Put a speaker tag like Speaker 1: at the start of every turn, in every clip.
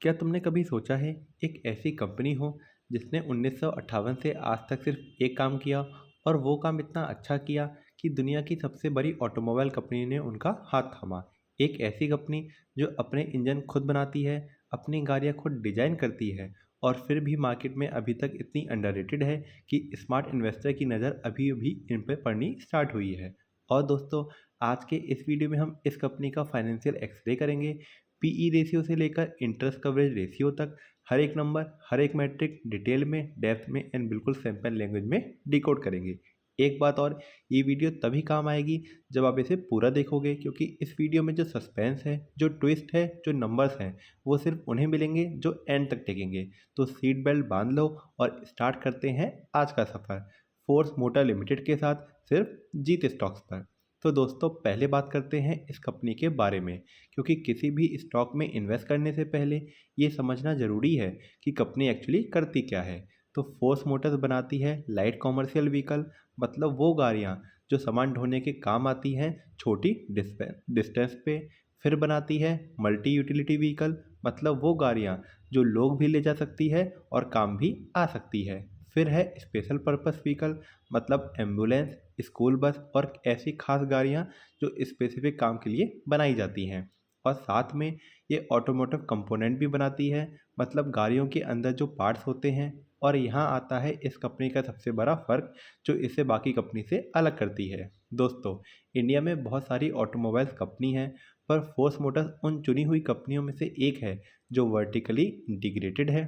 Speaker 1: क्या तुमने कभी सोचा है एक ऐसी कंपनी हो जिसने 1958 से आज तक सिर्फ एक काम किया और वो काम इतना अच्छा किया कि दुनिया की सबसे बड़ी ऑटोमोबाइल कंपनी ने उनका हाथ थामा। एक ऐसी कंपनी जो अपने इंजन खुद बनाती है, अपनी गाड़ियाँ खुद डिजाइन करती है और फिर भी मार्केट में अभी तक इतनी अंडररेटेड है कि स्मार्ट इन्वेस्टर की नज़र अभी भी इन पर पड़नी स्टार्ट हुई है। और दोस्तों, आज के इस वीडियो में हम इस कंपनी का फाइनेंशियल एक्सरे करेंगे। पीई रेशियो से लेकर इंटरेस्ट कवरेज रेशियो तक हर एक नंबर, हर एक मैट्रिक डिटेल में, डेप्थ में एंड बिल्कुल सिंपल लैंग्वेज में डिकोड करेंगे। एक बात और, ये वीडियो तभी काम आएगी जब आप इसे पूरा देखोगे, क्योंकि इस वीडियो में जो सस्पेंस है, जो ट्विस्ट है, जो नंबर्स हैं, वो सिर्फ उन्हें मिलेंगे जो एंड तक टेकेंगे। तो सीट बेल्ट बांध लो और स्टार्ट करते हैं आज का सफ़र फोर्स मोटर लिमिटेड के साथ, सिर्फ जीत स्टॉक्स पर। तो दोस्तों, पहले बात करते हैं इस कंपनी के बारे में, क्योंकि किसी भी स्टॉक में इन्वेस्ट करने से पहले ये समझना ज़रूरी है कि कंपनी एक्चुअली करती क्या है। तो फोर्स मोटर्स बनाती है लाइट कॉमर्शियल व्हीकल, मतलब वो गाड़ियाँ जो सामान ढोने के काम आती हैं छोटी डिस्टेंस पे। फिर बनाती है मल्टी यूटिलिटी व्हीकल, मतलब वो गाड़ियाँ जो लोग भी ले जा सकती है और काम भी आ सकती है। फिर है स्पेशल पर्पस व्हीकल, मतलब एम्बुलेंस, स्कूल बस और ऐसी खास गाड़ियाँ जो स्पेसिफिक काम के लिए बनाई जाती हैं। और साथ में ये ऑटोमोटिव कंपोनेंट भी बनाती है, मतलब गाड़ियों के अंदर जो पार्ट्स होते हैं। और यहाँ आता है इस कंपनी का सबसे बड़ा फ़र्क जो इसे बाकी कंपनी से अलग करती है। दोस्तों, इंडिया में बहुत सारी ऑटोमोबाइल्स कंपनी हैं, पर फोर्स मोटर्स उन चुनी हुई कंपनियों में से एक है जो वर्टिकली इंटीग्रेटेड है।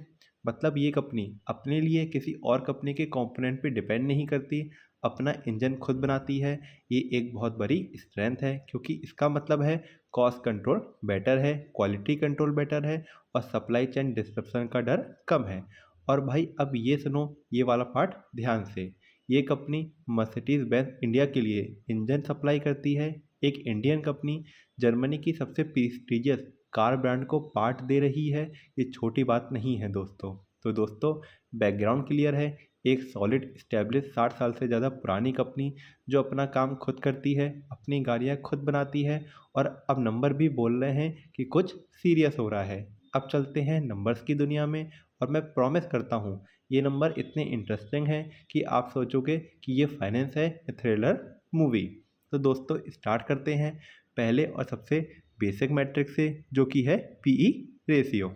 Speaker 1: मतलब ये कंपनी अपने लिए किसी और कंपनी के कंपोनेंट पे डिपेंड नहीं करती, अपना इंजन खुद बनाती है। ये एक बहुत बड़ी स्ट्रेंथ है, क्योंकि इसका मतलब है कॉस्ट कंट्रोल बेटर है, क्वालिटी कंट्रोल बेटर है और सप्लाई चेन डिस्ट्रप्शन का डर कम है। और भाई, अब ये सुनो ये वाला पार्ट ध्यान से। ये कंपनी मर्सिडीज बेंज इंडिया के लिए इंजन सप्लाई करती है। एक इंडियन कंपनी जर्मनी की सबसे प्रीस्टिजियस कार ब्रांड को पार्ट दे रही है। ये छोटी बात नहीं है दोस्तों। तो दोस्तों, बैकग्राउंड क्लियर है। एक सॉलिड स्टैब्लिश 60 साल से ज़्यादा पुरानी कंपनी जो अपना काम खुद करती है, अपनी गाड़ियाँ खुद बनाती है और अब नंबर भी बोल रहे हैं कि कुछ सीरियस हो रहा है। अब चलते हैं नंबर्स की दुनिया में और मैं प्रॉमिस करता हूँ ये नंबर इतने इंटरेस्टिंग हैं कि आप सोचोगे कि ये फाइनेंस है या थ्रिलर मूवी। तो दोस्तों, स्टार्ट करते हैं पहले और सबसे बेसिक मैट्रिक से, जो कि है पीई रेशियो।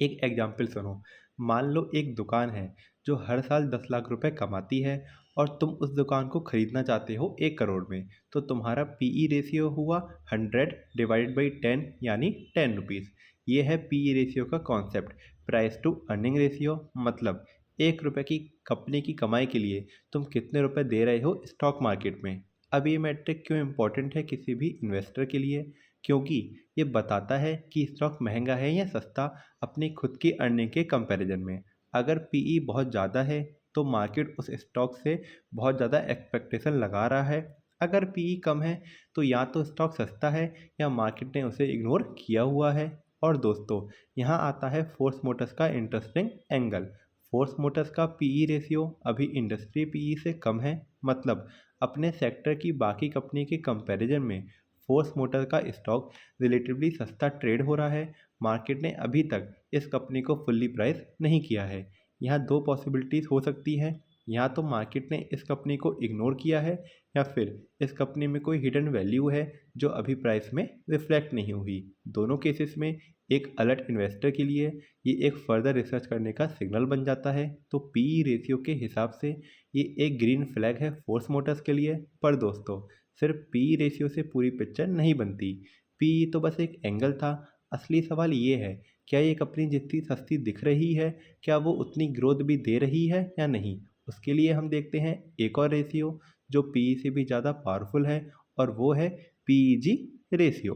Speaker 1: एक एग्जाम्पल सुनो। मान लो एक दुकान है जो हर साल 10 लाख रुपए कमाती है और तुम उस दुकान को खरीदना चाहते हो 1 करोड़ में। तो तुम्हारा पीई रेशियो हुआ 100/10, यानी 10 रुपीज़। ये है पीई रेशियो का concept. Price to earning ratio, मतलब 1 रुपये की कंपनी की कमाई के लिए तुम कितने रुपए दे रहे हो स्टॉक मार्केट में। अब ये मैट्रिक क्यों इम्पोर्टेंट है किसी भी इन्वेस्टर के लिए? क्योंकि ये बताता है कि स्टॉक महंगा है या सस्ता अपनी खुद की अर्निंग के कंपैरिजन में। अगर पीई बहुत ज़्यादा है तो मार्केट उस स्टॉक से बहुत ज़्यादा एक्सपेक्टेशन लगा रहा है। अगर पीई कम है तो या तो स्टॉक सस्ता है या मार्केट ने उसे इग्नोर किया हुआ है। और दोस्तों, यहाँ आता है फोर्स मोटर्स का इंटरेस्टिंग एंगल। फोर्स मोटर्स का पीई रेशियो अभी इंडस्ट्री पीई से कम है, मतलब अपने सेक्टर की बाकी कंपनी के कंपैरिजन में फोर्स मोटर का स्टॉक रिलेटिवली सस्ता ट्रेड हो रहा है। मार्केट ने अभी तक इस कंपनी को फुल्ली प्राइस नहीं किया है। यहाँ दो पॉसिबिलिटीज़ हो सकती हैं। या तो मार्केट ने इस कंपनी को इग्नोर किया है, या फिर इस कंपनी में कोई हिडन वैल्यू है जो अभी प्राइस में रिफ्लेक्ट नहीं हुई। दोनों केसेस में एक अलर्ट इन्वेस्टर के लिए ये एक फर्दर रिसर्च करने का सिग्नल बन जाता है। तो पीई रेशियो के हिसाब से ये एक ग्रीन फ्लैग है फोर्स मोटर्स के लिए। पर दोस्तों, सिर्फ पी रेशियो से पूरी पिक्चर नहीं बनती। पी तो बस एक एंगल था। असली सवाल ये है, क्या ये कंपनी जितनी सस्ती दिख रही है, क्या वो उतनी ग्रोथ भी दे रही है या नहीं? उसके लिए हम देखते हैं एक और रेशियो जो पी से भी ज़्यादा पावरफुल है, और वो है पीईजी रेशियो।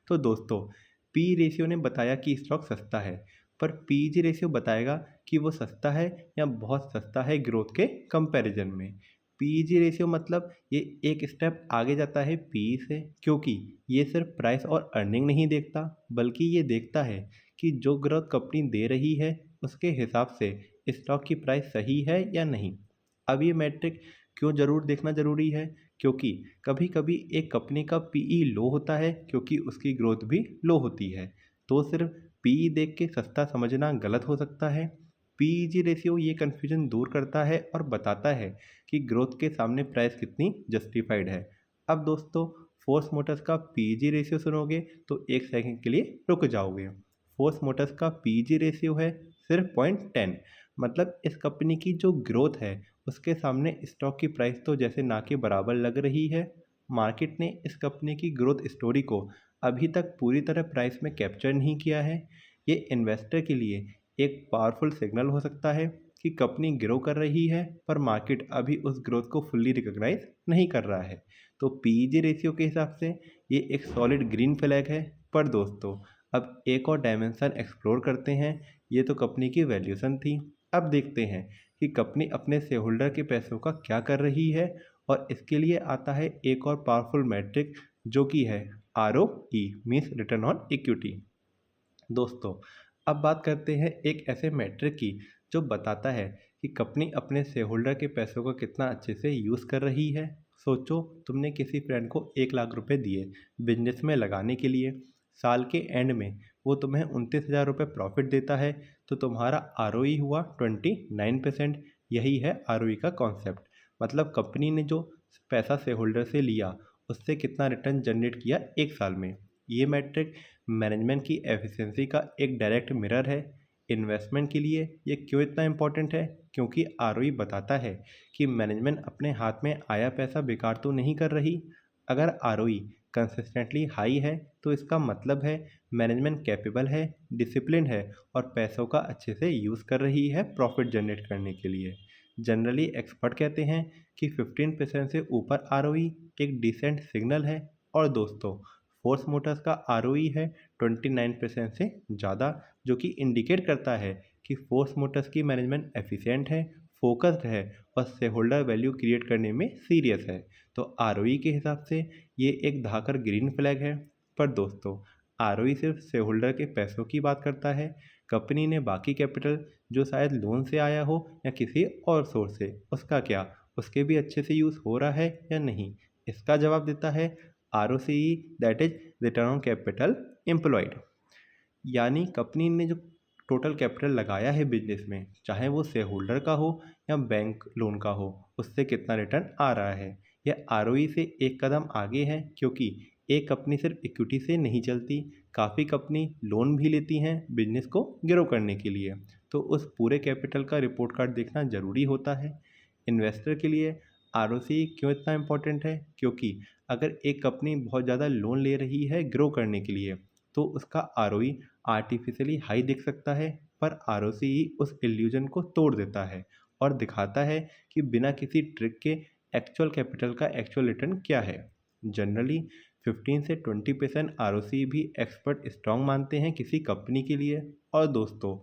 Speaker 1: तो दोस्तों, पी रेशियो ने बताया कि स्टॉक सस्ता है, पर पीजी रेशियो बताएगा कि वो सस्ता है या बहुत सस्ता है ग्रोथ के कंपैरिजन में। पीजी रेशियो मतलब ये एक स्टेप आगे जाता है पी से, क्योंकि ये सिर्फ प्राइस और अर्निंग नहीं देखता, बल्कि ये देखता है कि जो ग्रोथ कंपनी दे रही है उसके हिसाब से स्टॉक की प्राइस सही है या नहीं। अब ये मैट्रिक क्यों ज़रूर देखना ज़रूरी है? क्योंकि कभी कभी एक कंपनी का पीई लो होता है क्योंकि उसकी ग्रोथ भी लो होती है। तो सिर्फ पीई देख के सस्ता समझना गलत हो सकता है। पीईजी रेशियो ये कन्फ्यूजन दूर करता है और बताता है कि ग्रोथ के सामने प्राइस कितनी जस्टिफाइड है। अब दोस्तों, फोर्स मोटर्स का पीईजी रेशियो सुनोगे तो एक सेकंड के लिए रुक जाओगे। फोर्स मोटर्स का पीईजी रेशियो है सिर्फ 0.10। मतलब इस कंपनी की जो ग्रोथ है उसके सामने स्टॉक की प्राइस तो जैसे ना के बराबर लग रही है। मार्केट ने इस कंपनी की ग्रोथ स्टोरी को अभी तक पूरी तरह प्राइस में कैप्चर नहीं किया है। ये इन्वेस्टर के लिए एक पावरफुल सिग्नल हो सकता है कि कंपनी ग्रो कर रही है, पर मार्केट अभी उस ग्रोथ को फुल्ली रिकॉग्नाइज नहीं कर रहा है। तो पीईजी रेशियो के हिसाब से ये एक सॉलिड ग्रीन फ्लैग है। पर दोस्तों, अब एक और डायमेंशन एक्सप्लोर करते हैं। ये तो कंपनी की वैल्यूएशन थी। अब देखते हैं कि कंपनी अपने शेयर होल्डर के पैसों का क्या कर रही है। और इसके लिए आता है एक और पावरफुल मैट्रिक, जो कि है ROE, means return on equity. दोस्तों, अब बात करते हैं एक ऐसे मैट्रिक की जो बताता है कि कंपनी अपने शेयर होल्डर के पैसों को कितना अच्छे से यूज़ कर रही है। सोचो, तुमने किसी फ्रेंड को 1 लाख रुपए दिए बिजनेस में लगाने के लिए। साल के एंड में वो तुम्हें 29,000 रुपये प्रॉफिट देता है, तो तुम्हारा ROE हुआ 29%। यही है ROE का कॉन्सेप्ट। मतलब कंपनी ने जो पैसा शेयर होल्डर से लिया उससे कितना रिटर्न जनरेट किया एक साल में। ये मैट्रिक मैनेजमेंट की एफिशिएंसी का एक डायरेक्ट मिरर है। इन्वेस्टमेंट के लिए ये क्यों इतना इम्पोर्टेंट है? क्योंकि ROE बताता है कि मैनेजमेंट अपने हाथ में आया पैसा बेकार तो नहीं कर रही। अगर ROE कंसिस्टेंटली हाई है तो इसका मतलब है मैनेजमेंट कैपेबल है, डिसिप्लिन है और पैसों का अच्छे से यूज़ कर रही है प्रॉफिट जनरेट करने के लिए। जनरली एक्सपर्ट कहते हैं कि 15% से ऊपर ROE एक डिसेंट सिग्नल है। और दोस्तों, फोर्स मोटर्स का ROE है 29% से ज़्यादा, जो कि इंडिकेट करता है कि फोर्स मोटर्स की मैनेजमेंट एफिशिएंट है, फोकस्ड है और शेयर होल्डर वैल्यू क्रिएट करने में सीरियस है। तो ROE के हिसाब से ये एक धाकर ग्रीन फ्लैग है। पर दोस्तों, ROE सिर्फ शेयर होल्डर के पैसों की बात करता है। कंपनी ने बाकी कैपिटल, जो शायद लोन से आया हो या किसी और सोर्स से, उसका क्या? उसके भी अच्छे से यूज़ हो रहा है या नहीं? इसका जवाब देता है ROCE, that is return on capital employed. यानी कंपनी ने जो टोटल कैपिटल लगाया है बिजनेस में, चाहे वो शेयर होल्डर का हो या बैंक लोन का हो, उससे कितना रिटर्न आ रहा है। यह ROE से एक कदम आगे है, क्योंकि एक कंपनी सिर्फ इक्विटी से नहीं चलती। काफ़ी कंपनी लोन भी लेती हैं बिजनेस को ग्रो करने के लिए। तो उस पूरे कैपिटल का रिपोर्ट कार्ड देखना ज़रूरी होता है। इन्वेस्टर के लिए ROCE क्यों इतना इम्पोर्टेंट है? क्योंकि अगर एक कंपनी बहुत ज़्यादा लोन ले रही है ग्रो करने के लिए, तो उसका ROE आर्टिफिशियली हाई दिख सकता है। पर ROCE उस इल्यूजन को तोड़ देता है और दिखाता है कि बिना किसी ट्रिक के एक्चुअल कैपिटल का एक्चुअल रिटर्न क्या है। जनरली 15 से 20% ROCE भी एक्सपर्ट स्ट्रॉन्ग मानते हैं किसी कंपनी के लिए। और दोस्तों,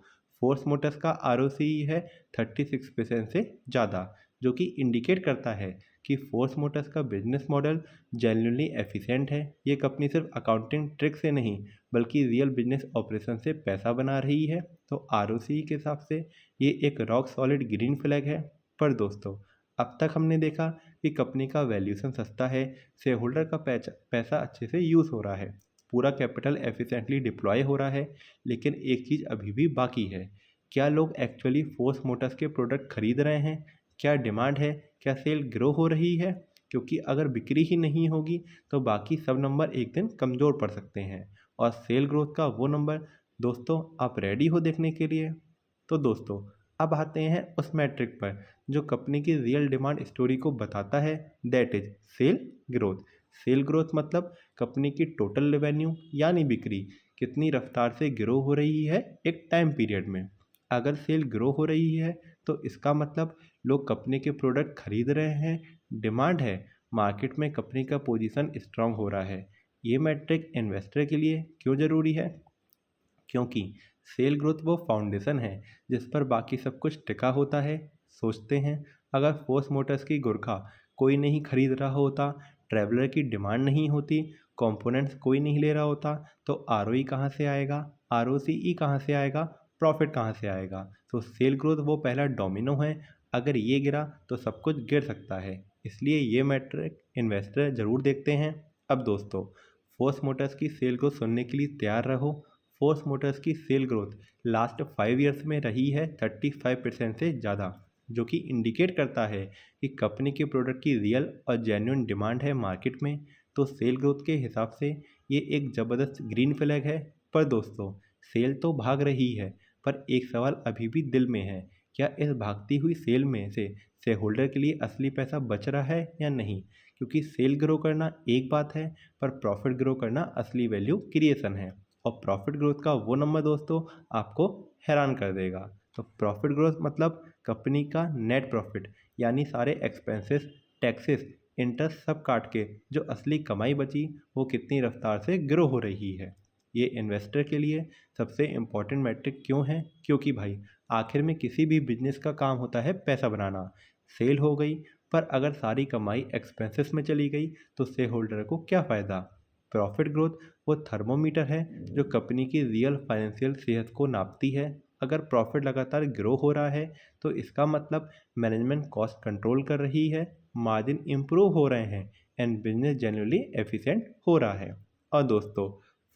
Speaker 1: फोर्स मोटर्स का ROCE है 36% से ज़्यादा, जो कि इंडिकेट करता है कि फोर्स मोटर्स का बिजनेस मॉडल जेन्युइनली एफिशिएंट है। ये कंपनी सिर्फ अकाउंटिंग ट्रिक से नहीं, बल्कि रियल बिजनेस ऑपरेशन से पैसा बना रही है। तो ROCE के हिसाब से ये एक रॉक सॉलिड ग्रीन फ्लैग है। पर दोस्तों, अब तक हमने देखा कि कंपनी का वैल्यूएशन सस्ता है, शेयर होल्डर का पैसा अच्छे से यूज़ हो रहा है, पूरा कैपिटल एफिशिएंटली डिप्लॉय हो रहा है। लेकिन एक चीज़ अभी भी बाकी है। क्या लोग एक्चुअली फोर्स मोटर्स के प्रोडक्ट खरीद रहे हैं? क्या डिमांड है? क्या सेल ग्रो हो रही है? क्योंकि अगर बिक्री ही नहीं होगी तो बाकी सब नंबर एक दिन कमज़ोर पड़ सकते हैं। और सेल ग्रोथ का वो नंबर, दोस्तों, आप रेडी हो देखने के लिए? तो दोस्तों, अब आते हैं उस मैट्रिक पर जो कंपनी की रियल डिमांड स्टोरी को बताता है, that is sale growth. Sale growth मतलब कंपनी की टोटल रेवेन्यू यानी बिक्री कितनी रफ्तार से ग्रो हो रही है एक टाइम पीरियड में। अगर सेल ग्रो हो रही है तो इसका मतलब लोग कंपनी के प्रोडक्ट खरीद रहे हैं, डिमांड है, मार्केट में कंपनी का पोजीशन स्ट्रांग हो रहा है। ये मैट्रिक इन्वेस्टर के लिए क्यों ज़रूरी है? क्योंकि सेल ग्रोथ वो फाउंडेशन है जिस पर बाकी सब कुछ टिका होता है। सोचते हैं, अगर फोर्स मोटर्स की गुरखा कोई नहीं खरीद रहा होता, ट्रैवलर की डिमांड नहीं होती, कंपोनेंट्स कोई नहीं ले रहा होता, तो ROE कहाँ से आएगा? ROCE कहाँ से आएगा? प्रॉफिट कहाँ से आएगा? तो सेल ग्रोथ वो पहला डोमिनो है। अगर ये गिरा तो सब कुछ गिर सकता है। इसलिए ये मैट्रिक इन्वेस्टर ज़रूर देखते हैं। अब दोस्तों, फोर्स मोटर्स की सेल को सुनने के लिए तैयार रहो। फोर्स मोटर्स की सेल ग्रोथ लास्ट 5 ईयर्स में रही है 35% से ज़्यादा, जो कि इंडिकेट करता है कि कंपनी के प्रोडक्ट की रियल और जेन्युइन डिमांड है मार्केट में। तो सेल ग्रोथ के हिसाब से ये एक ज़बरदस्त ग्रीन फ्लैग है। पर दोस्तों, सेल तो भाग रही है, पर एक सवाल अभी भी दिल में है, क्या इस भागती हुई सेल में से शेयर होल्डर के लिए असली पैसा बच रहा है या नहीं? क्योंकि सेल ग्रो करना एक बात है, पर प्रॉफिट ग्रो करना असली वैल्यू क्रिएशन है। और प्रॉफिट ग्रोथ का वो नंबर दोस्तों आपको हैरान कर देगा। तो प्रॉफिट ग्रोथ मतलब कंपनी का नेट प्रॉफिट, यानी सारे एक्सपेंसेस, टैक्सेस, इंटरेस्ट सब काट के जो असली कमाई बची वो कितनी रफ्तार से ग्रो हो रही है। ये इन्वेस्टर के लिए सबसे इम्पोर्टेंट मैट्रिक क्यों है? क्योंकि भाई आखिर में किसी भी बिजनेस का काम होता है पैसा बनाना। सेल हो गई, पर अगर सारी कमाई एक्सपेंसेस में चली गई तो शेयर होल्डर को क्या फ़ायदा? प्रॉफिट ग्रोथ वो थर्मोमीटर है जो कंपनी की रियल फाइनेंशियल सेहत को नापती है। अगर प्रॉफिट लगातार ग्रो हो रहा है तो इसका मतलब मैनेजमेंट कॉस्ट कंट्रोल कर रही है, मार्जिन इम्प्रूव हो रहे हैं एंड बिजनेस जनरली एफिशिएंट हो रहा है। और दोस्तों,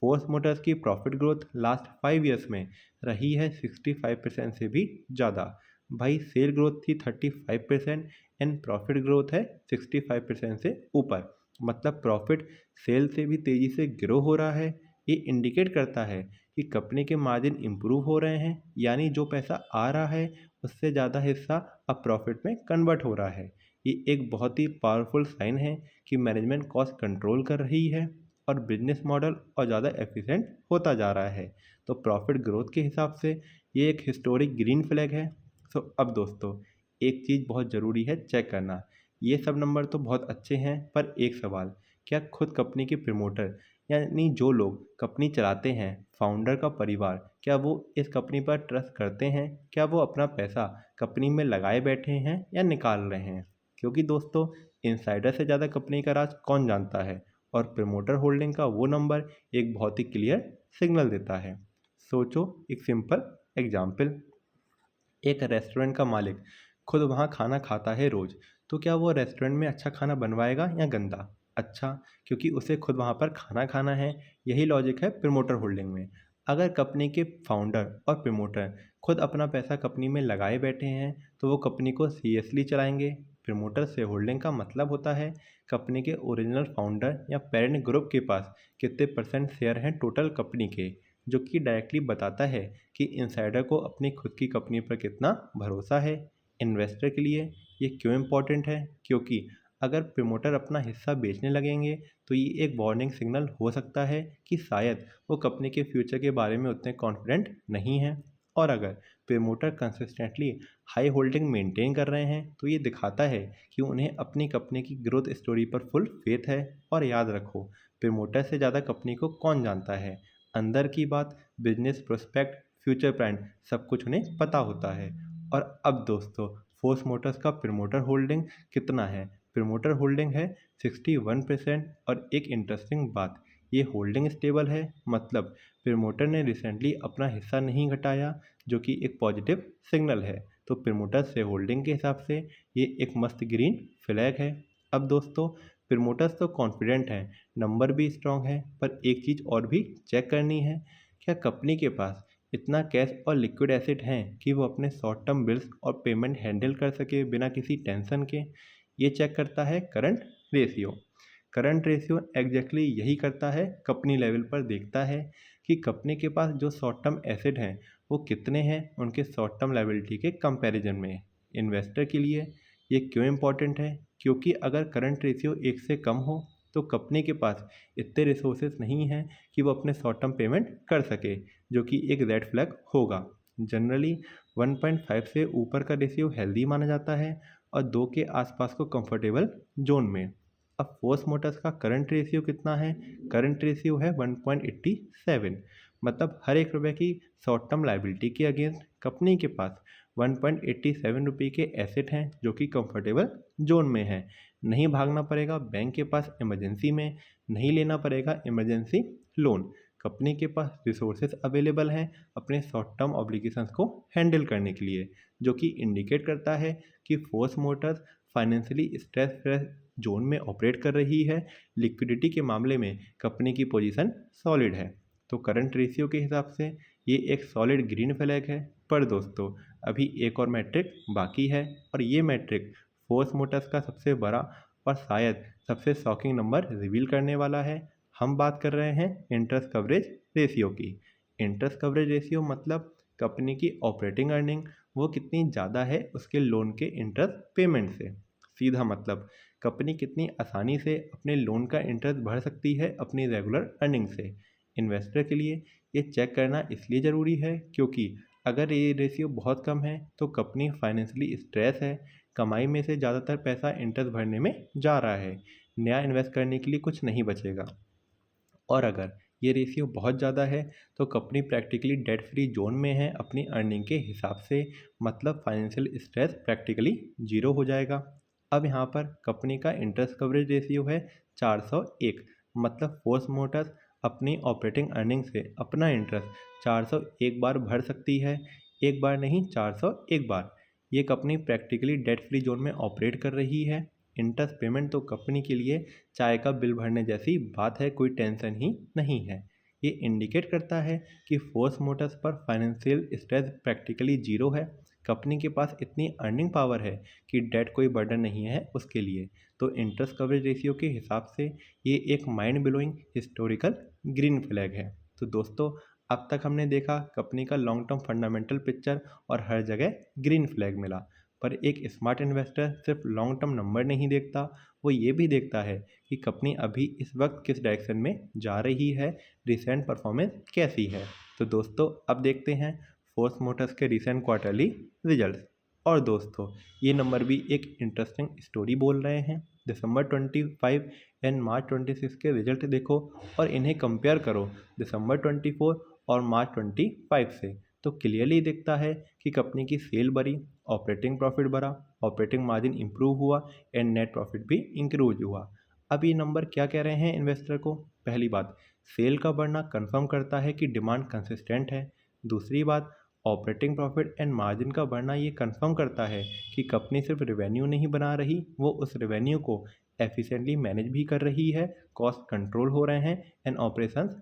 Speaker 1: फोर्स मोटर्स की प्रॉफिट ग्रोथ लास्ट 5 ईयर्स में रही है 65% से भी ज़्यादा। भाई सेल ग्रोथ थी 35% एंड प्रॉफिट ग्रोथ है 65% से ऊपर। मतलब प्रॉफिट सेल से भी तेज़ी से ग्रो हो रहा है। ये इंडिकेट करता है कि कंपनी के मार्जिन इम्प्रूव हो रहे हैं, यानी जो पैसा आ रहा है उससे ज़्यादा हिस्सा अब प्रॉफिट में कन्वर्ट हो रहा है। ये एक बहुत ही पावरफुल साइन है कि मैनेजमेंट कॉस्ट कंट्रोल कर रही है और बिजनेस मॉडल और ज़्यादा एफिशिएंट होता जा रहा है। तो प्रॉफिट ग्रोथ के हिसाब से ये एक हिस्टोरिक ग्रीन फ्लैग है। सो अब दोस्तों, एक चीज़ बहुत ज़रूरी है चेक करना। ये सब नंबर तो बहुत अच्छे हैं, पर एक सवाल, क्या खुद कंपनी के प्रमोटर यानी जो लोग कंपनी चलाते हैं, फाउंडर का परिवार, क्या वो इस कंपनी पर ट्रस्ट करते हैं? क्या वो अपना पैसा कंपनी में लगाए बैठे हैं या निकाल रहे हैं? क्योंकि दोस्तों, इनसाइडर से ज़्यादा कंपनी का राज कौन जानता है, और प्रमोटर होल्डिंग का वो नंबर एक बहुत ही क्लियर सिग्नल देता है। सोचो, एक सिंपल एग्जाम्पल, एक रेस्टोरेंट का मालिक खुद वहाँ खाना खाता है रोज़, तो क्या वो रेस्टोरेंट में अच्छा खाना बनवाएगा या गंदा? अच्छा, क्योंकि उसे खुद वहाँ पर खाना खाना है। यही लॉजिक है प्रमोटर होल्डिंग में। अगर कंपनी के फाउंडर और प्रमोटर खुद अपना पैसा कंपनी में लगाए बैठे हैं तो वो कंपनी को सीरियसली चलाएंगे। प्रमोटर से होल्डिंग का मतलब होता है कंपनी के ओरिजिनल फाउंडर या पेरेंट ग्रुप के पास कितने परसेंट शेयर हैं टोटल कंपनी के, जो कि डायरेक्टली बताता है कि इनसाइडर को अपनी खुद की कंपनी पर कितना भरोसा है। इन्वेस्टर के लिए ये क्यों इम्पोर्टेंट है? क्योंकि अगर प्रमोटर अपना हिस्सा बेचने लगेंगे तो ये एक वार्निंग सिग्नल हो सकता है कि शायद वो कंपनी के फ्यूचर के बारे में उतने कॉन्फिडेंट नहीं हैं। और अगर promoter consistently high holding maintain कर रहे हैं तो ये दिखाता है कि उन्हें अपनी कंपनी की ग्रोथ स्टोरी पर फुल फेथ है। और याद रखो, प्रमोटर से ज़्यादा कंपनी को कौन जानता है? अंदर की बात, बिजनेस प्रोस्पेक्ट, फ्यूचर प्लान, सब कुछ उन्हें पता होता है। और अब दोस्तों, फोर्स मोटर्स का प्रमोटर होल्डिंग कितना है? प्रमोटर होल्डिंग है 61%। और एक इंटरेस्टिंग बात, ये होल्डिंग स्टेबल है, मतलब प्रमोटर ने रिसेंटली अपना हिस्सा नहीं घटाया, जो कि एक पॉजिटिव सिग्नल है। तो प्रमोटर से होल्डिंग के हिसाब से ये एक मस्त ग्रीन फ्लैग है। अब दोस्तों, प्रमोटर्स तो कॉन्फिडेंट हैं, नंबर भी स्ट्रांग है, पर एक चीज़ और भी चेक करनी है, क्या कंपनी के पास इतना कैश और लिक्विड एसिड हैं कि वो अपने शॉर्ट टर्म बिल्स और पेमेंट हैंडल कर सके बिना किसी टेंशन के? ये चेक करता है current ratio. Current ratio exactly यही करता है, कंपनी लेवल पर देखता है कि कंपनी के पास जो शॉर्ट टर्म एसेट हैं वो कितने हैं उनके शॉर्ट टर्म लायबिलिटी के कंपैरिजन में। इन्वेस्टर के लिए ये क्यों इम्पोर्टेंट है? क्योंकि अगर करंट रेशियो 1 से कम हो तो कंपनी के पास इतने रिसोर्सेज नहीं हैं कि वो अपने शॉर्ट टर्म पेमेंट कर सके, जो कि एक रेड फ्लैग होगा। जनरली 1.5 से ऊपर का रेशियो हेल्दी माना जाता है और 2 के आसपास को कंफर्टेबल जोन में। अब फोर्स मोटर्स का करंट रेशियो कितना है? करंट रेशियो है 1.87। मतलब हर एक रुपये की शॉर्ट टर्म लाइबिलिटी के अगेंस्ट कंपनी के पास 1.87 रुपये के एसेट हैं, जो कि कंफर्टेबल जोन में है। नहीं भागना पड़ेगा बैंक के पास इमरजेंसी में, नहीं लेना पड़ेगा इमरजेंसी लोन। कंपनी के पास रिसोर्सेज अवेलेबल हैं अपने शॉर्ट टर्म ऑब्लिगेशंस को हैंडल करने के लिए, जो कि इंडिकेट करता है कि force Motors financially stress zone में ऑपरेट कर रही है। लिक्विडिटी के मामले में कंपनी की पोजीशन सॉलिड है। तो करंट रेशियो के हिसाब से ये एक सॉलिड ग्रीन फ्लैग है। पर दोस्तों, अभी एक और मैट्रिक बाकी है, और ये मैट्रिक फोर्स मोटर्स का सबसे बड़ा और शायद सबसे शॉकिंग नंबर रिवील करने वाला है। हम बात कर रहे हैं इंटरेस्ट कवरेज रेशियो की। इंटरेस्ट कवरेज रेशियो मतलब कंपनी की ऑपरेटिंग अर्निंग वो कितनी ज़्यादा है उसके लोन के इंटरेस्ट पेमेंट से। सीधा मतलब कंपनी कितनी आसानी से अपने लोन का इंटरेस्ट भर सकती है अपनी रेगुलर अर्निंग से। इन्वेस्टर के लिए ये चेक करना इसलिए ज़रूरी है क्योंकि अगर ये रेशियो बहुत कम है तो कंपनी फाइनेंशियली स्ट्रेस है, कमाई में से ज़्यादातर पैसा इंटरेस्ट भरने में जा रहा है, नया इन्वेस्ट करने के लिए कुछ नहीं बचेगा। और अगर ये रेशियो बहुत ज़्यादा है तो company practically debt free zone में है अपनी अर्निंग के हिसाब से, मतलब फाइनेंशियल स्ट्रेस प्रैक्टिकली जीरो हो जाएगा। अब यहाँ पर कंपनी का इंटरेस्ट कवरेज रेशियो है 401, मतलब फोर्स मोटर्स अपनी ऑपरेटिंग अर्निंग से अपना इंटरेस्ट 401 बार भर सकती है। एक बार नहीं, 401 बार। ये company practically debt free zone में ऑपरेट कर रही है। इंटरेस्ट पेमेंट तो कंपनी के लिए चाय का बिल भरने जैसी बात है, कोई टेंशन ही नहीं है। ये इंडिकेट करता है कि फोर्स मोटर्स पर फाइनेंशियल स्ट्रेस प्रैक्टिकली जीरो है। कंपनी के पास इतनी अर्निंग पावर है कि डेट कोई बर्डन नहीं है उसके लिए। तो इंटरेस्ट कवरेज रेशियो के हिसाब से ये एक mind blowing historical green flag है। तो दोस्तों, अब तक हमने देखा कंपनी का लॉन्ग टर्म फंडामेंटल पिक्चर और हर जगह ग्रीन फ्लैग मिला। पर एक स्मार्ट इन्वेस्टर सिर्फ लॉन्ग टर्म नंबर नहीं देखता, वो ये भी देखता है कि कंपनी अभी इस वक्त किस डायरेक्शन में जा रही है, रिसेंट परफॉर्मेंस कैसी है। तो दोस्तों, अब देखते हैं फोर्स मोटर्स के रिसेंट क्वार्टरली रिजल्ट्स। और दोस्तों, ये नंबर भी एक इंटरेस्टिंग स्टोरी बोल रहे हैं। दिसंबर 25 एंड मार्च 26 के रिजल्ट देखो और इन्हें कंपेयर करो दिसंबर 24 और मार्च 25 से, तो क्लियरली दिखता है कि कंपनी की सेल बढ़ी, ऑपरेटिंग प्रॉफिट बढ़ा, ऑपरेटिंग मार्जिन इंप्रूव हुआ एंड नेट प्रॉफिट भी इंक्रीज हुआ। अब ये नंबर क्या कह रहे हैं इन्वेस्टर को? पहली बात, सेल का बढ़ना कंफर्म करता है कि डिमांड कंसिस्टेंट है। दूसरी बात, ऑपरेटिंग प्रॉफिट एंड मार्जिन का बढ़ना ये कंफर्म करता है कि कंपनी सिर्फ रेवेन्यू नहीं बना रही, वो उस रेवेन्यू को एफिशिएंटली मैनेज भी कर रही है, कॉस्ट कंट्रोल हो रहे हैं एंड ऑपरेशंस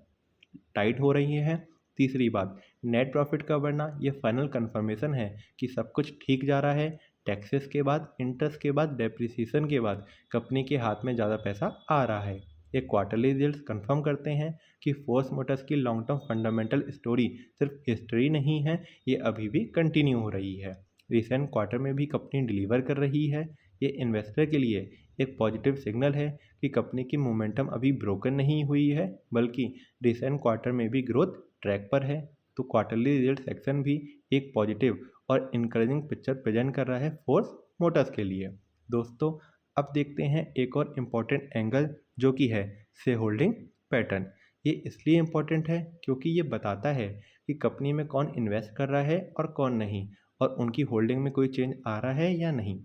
Speaker 1: टाइट हो रही हैं। तीसरी बात, नेट प्रॉफिट का बढ़ना ये फाइनल कंफर्मेशन है कि सब कुछ ठीक जा रहा है। टैक्सेस के बाद, इंटरेस्ट के बाद, डेप्रिसिएशन के बाद कंपनी के हाथ में ज़्यादा पैसा आ रहा है। ये क्वार्टरली रिजल्ट्स कंफर्म करते हैं कि फोर्स मोटर्स की लॉन्ग टर्म फंडामेंटल स्टोरी सिर्फ हिस्ट्री नहीं है, ये अभी भी कंटिन्यू हो रही है। रिसेंट क्वार्टर में भी कंपनी डिलीवर कर रही है। ये इन्वेस्टर के लिए एक पॉजिटिव सिग्नल है कि कंपनी की मोमेंटम अभी ब्रोकन नहीं हुई है, बल्कि रिसेंट क्वार्टर में भी ग्रोथ ट्रैक पर है। तो क्वार्टरली रिजल्ट सेक्शन भी एक पॉजिटिव और इनकरेजिंग पिक्चर प्रेजेंट कर रहा है फोर्स मोटर्स के लिए। दोस्तों, अब देखते हैं एक और इम्पॉर्टेंट एंगल जो कि है शेयर होल्डिंग पैटर्न। ये इसलिए इम्पॉर्टेंट है क्योंकि ये बताता है कि कंपनी में कौन इन्वेस्ट कर रहा है और कौन नहीं, और उनकी होल्डिंग में कोई चेंज आ रहा है या नहीं।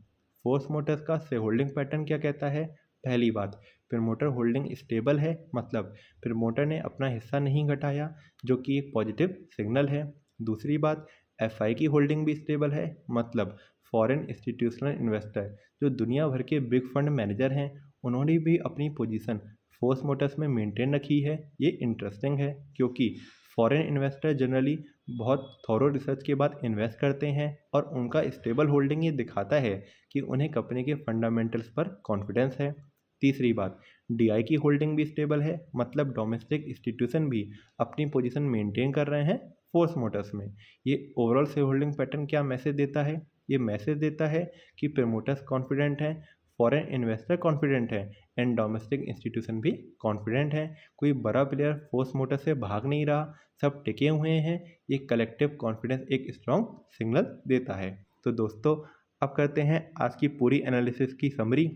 Speaker 1: फोर्स मोटर्स का शेयर होल्डिंग पैटर्न क्या कहता है? पहली बात, प्रमोटर होल्डिंग स्टेबल है, मतलब प्रमोटर ने अपना हिस्सा नहीं घटाया, जो कि एक पॉजिटिव सिग्नल है। दूसरी बात, एफआई की होल्डिंग भी स्टेबल है, मतलब फॉरेन इंस्टीट्यूशनल इन्वेस्टर जो दुनिया भर के बिग फंड मैनेजर हैं, उन्होंने भी अपनी पोजीशन फोर्स मोटर्स में मेंटेन रखी है। ये इंटरेस्टिंग है क्योंकि फॉरेन इन्वेस्टर जनरली बहुत थॉरो रिसर्च के बाद इन्वेस्ट करते हैं, और उनका स्टेबल होल्डिंग ये दिखाता है कि उन्हें कंपनी के फंडामेंटल्स पर कॉन्फिडेंस है। तीसरी बात, डीआई की होल्डिंग भी स्टेबल है, मतलब डोमेस्टिक इंस्टीट्यूशन भी अपनी पोजीशन मेंटेन कर रहे हैं फोर्स मोटर्स में। ये ओवरऑल शेयर होल्डिंग पैटर्न क्या मैसेज देता है? ये मैसेज देता है कि प्रमोटर्स कॉन्फिडेंट हैं, फॉरेन इन्वेस्टर कॉन्फिडेंट है एंड डोमेस्टिक इंस्टीट्यूशन भी कॉन्फिडेंट है। कोई बड़ा प्लेयर फोर्स मोटर से भाग नहीं रहा, सब टिके हुए हैं। ये कलेक्टिव कॉन्फिडेंस एक स्ट्रॉन्ग सिग्नल देता है। तो दोस्तों, अब करते हैं आज की पूरी एनालिसिस की समरी।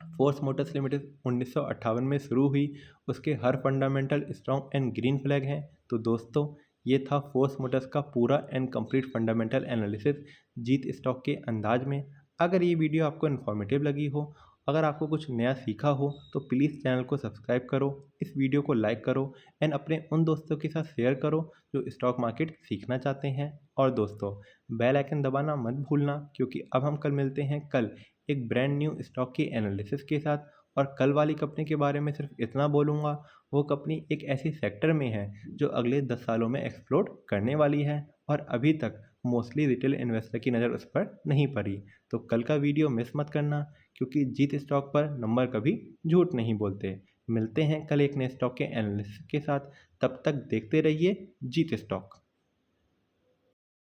Speaker 1: फोर्स मोटर्स लिमिटेड 1958 में शुरू हुई, उसके हर fundamental strong and green flag हैं। तो दोस्तों, ये था फोर्स मोटर्स का पूरा एंड कंप्लीट फंडामेंटल एनालिसिस जीत स्टॉक के अंदाज में। अगर ये वीडियो आपको इन्फॉर्मेटिव लगी हो, अगर आपको कुछ नया सीखा हो, तो प्लीज़ चैनल को सब्सक्राइब करो, इस वीडियो को लाइक करो एंड अपने उन दोस्तों के साथ शेयर करो जो स्टॉक मार्केट सीखना चाहते हैं। और दोस्तों, बेल आइकन दबाना मत भूलना, क्योंकि अब हम कल मिलते हैं कल एक ब्रांड न्यू स्टॉक की एनालिसिस के साथ। और कल वाली कंपनी के बारे में सिर्फ इतना बोलूँगा, वो कंपनी एक ऐसी सेक्टर में है जो अगले 10 सालों में एक्सप्लोड करने वाली है और अभी तक मोस्टली रिटेल इन्वेस्टर की नज़र उस पर नहीं पड़ी। तो कल का वीडियो मिस मत करना, क्योंकि जीत स्टॉक पर नंबर कभी झूठ नहीं बोलते। मिलते हैं कल एक नए स्टॉक के एनालिसिस के साथ। तब तक देखते रहिए जीत स्टॉक।